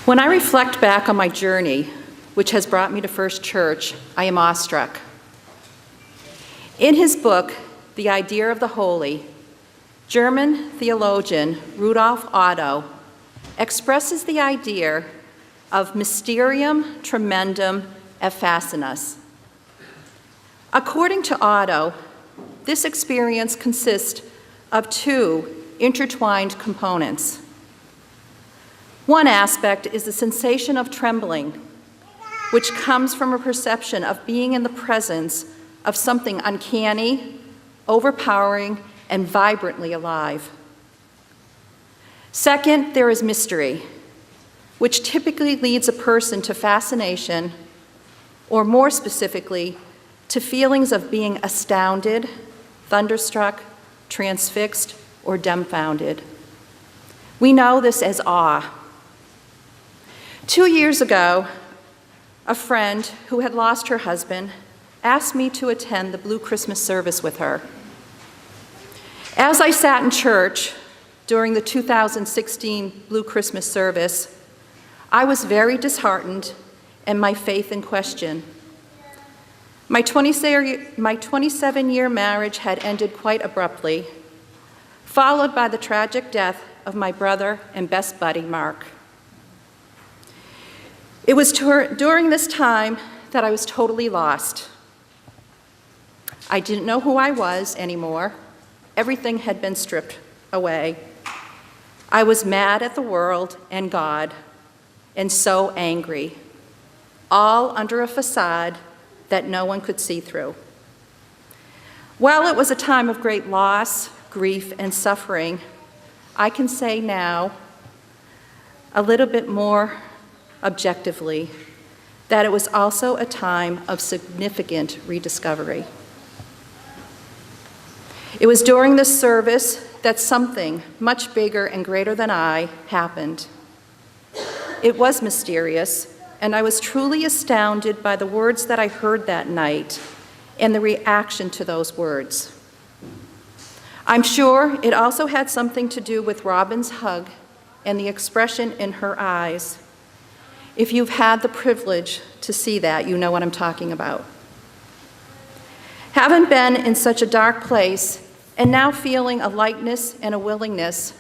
When I reflect back on my journey, which has brought me to First Church, I am awestruck. In his book, The Idea of the Holy, German theologian Rudolf Otto expresses the idea of mysterium tremendum effacinus. According to Otto, this experience consists of two intertwined components. One aspect is the sensation of trembling, which comes from a perception of being in the presence of something uncanny, overpowering, and vibrantly alive. Second, there is mystery, which typically leads a person to fascination, or more specifically, to feelings of being astounded, thunderstruck, transfixed, or dumbfounded. We know this as awe. 2 years ago, a friend who had lost her husband asked me to attend the Blue Christmas service with her. As I sat in church during the 2016 Blue Christmas service, I was very disheartened and my faith in question. My 27-year marriage had ended quite abruptly, followed by the tragic death of my brother and best buddy, Mark. It was during this time that I was totally lost. I didn't know who I was anymore. Everything had been stripped away. I was mad at the world and God, and so angry, all under a facade that no one could see through. While it was a time of great loss, grief, and suffering, I can say now, a little bit more objectively, that it was also a time of significant rediscovery. It was during this service that something much bigger and greater than I happened. It was mysterious, and I was truly astounded by the words that I heard that night and the reaction to those words. I'm sure it also had something to do with Robin's hug and the expression in her eyes. If you've had the privilege to see that, you know what I'm talking about. Having been in such a dark place and now feeling a lightness and a willingness,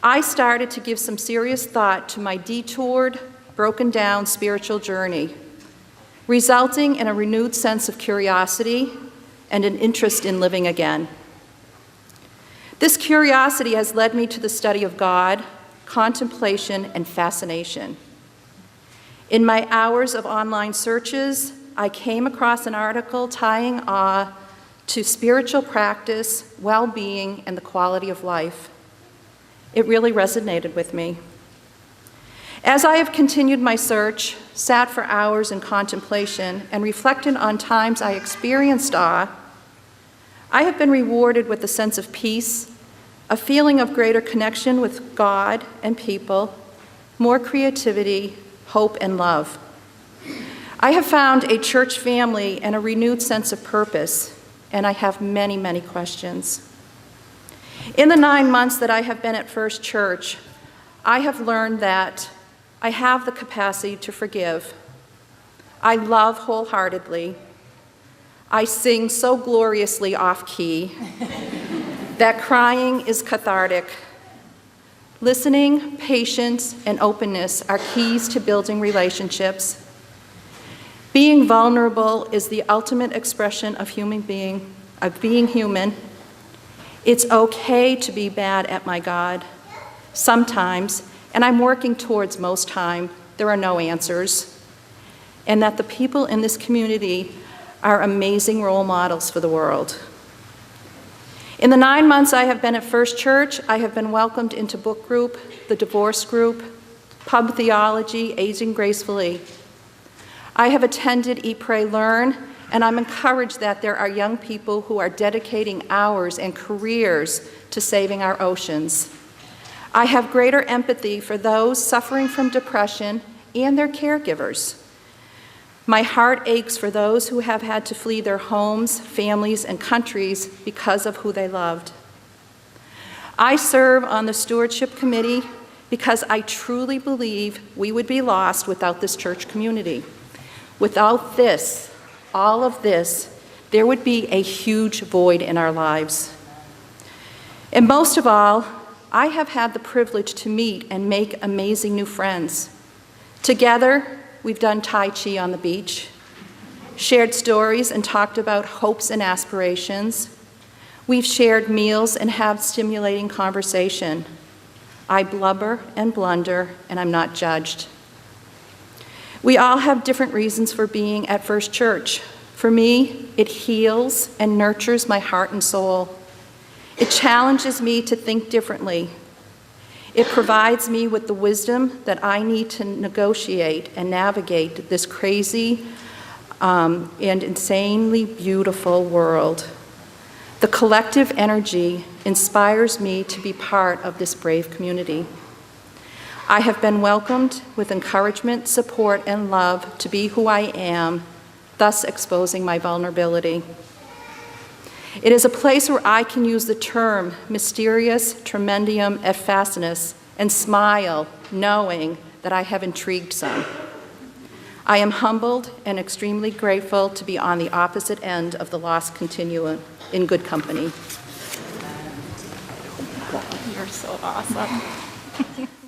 I started to give some serious thought to my detoured, broken down spiritual journey, resulting in a renewed sense of curiosity and an interest in living again. This curiosity has led me to the study of God, contemplation, and fascination. In my hours of online searches, I came across an article tying awe to spiritual practice, well-being, and the quality of life. It really resonated with me. As I have continued my search, sat for hours in contemplation, and reflected on times I experienced awe, I have been rewarded with a sense of peace, a feeling of greater connection with God and people, more creativity, hope, and love. I have found a church family and a renewed sense of purpose, and I have many, many questions. In the 9 months that I have been at First Church, I have learned that I have the capacity to forgive. I love wholeheartedly. I sing so gloriously off-key that crying is cathartic. Listening, patience, and openness are keys to building relationships. Being vulnerable is the ultimate expression of being human. It's okay to be bad at my God. Sometimes, and I'm working towards most time, there are no answers. And that the people in this community are amazing role models for the world. In the 9 months I have been at First Church, I have been welcomed into book group, the divorce group, pub theology, aging gracefully. I have attended Eat, Pray, Learn, and I'm encouraged that there are young people who are dedicating hours and careers to saving our oceans. I have greater empathy for those suffering from depression and their caregivers. My heart aches for those who have had to flee their homes, families, and countries because of who they loved. I serve on the stewardship committee because I truly believe we would be lost without this church community. Without this, all of this, there would be a huge void in our lives. And most of all, I have had the privilege to meet and make amazing new friends. Together, we've done Tai Chi on the beach, shared stories and talked about hopes and aspirations. We've shared meals and had stimulating conversation. I blubber and blunder, and I'm not judged. We all have different reasons for being at First Church. For me, it heals and nurtures my heart and soul. It challenges me to think differently. It provides me with the wisdom that I need to negotiate and navigate this crazy and insanely beautiful world. The collective energy inspires me to be part of this brave community. I have been welcomed with encouragement, support, and love to be who I am, thus exposing my vulnerability. It is a place where I can use the term mysterious tremendum et fascinus and smile, knowing that I have intrigued some. I am humbled and extremely grateful to be on the opposite end of the lost continuum in good company. You're so awesome.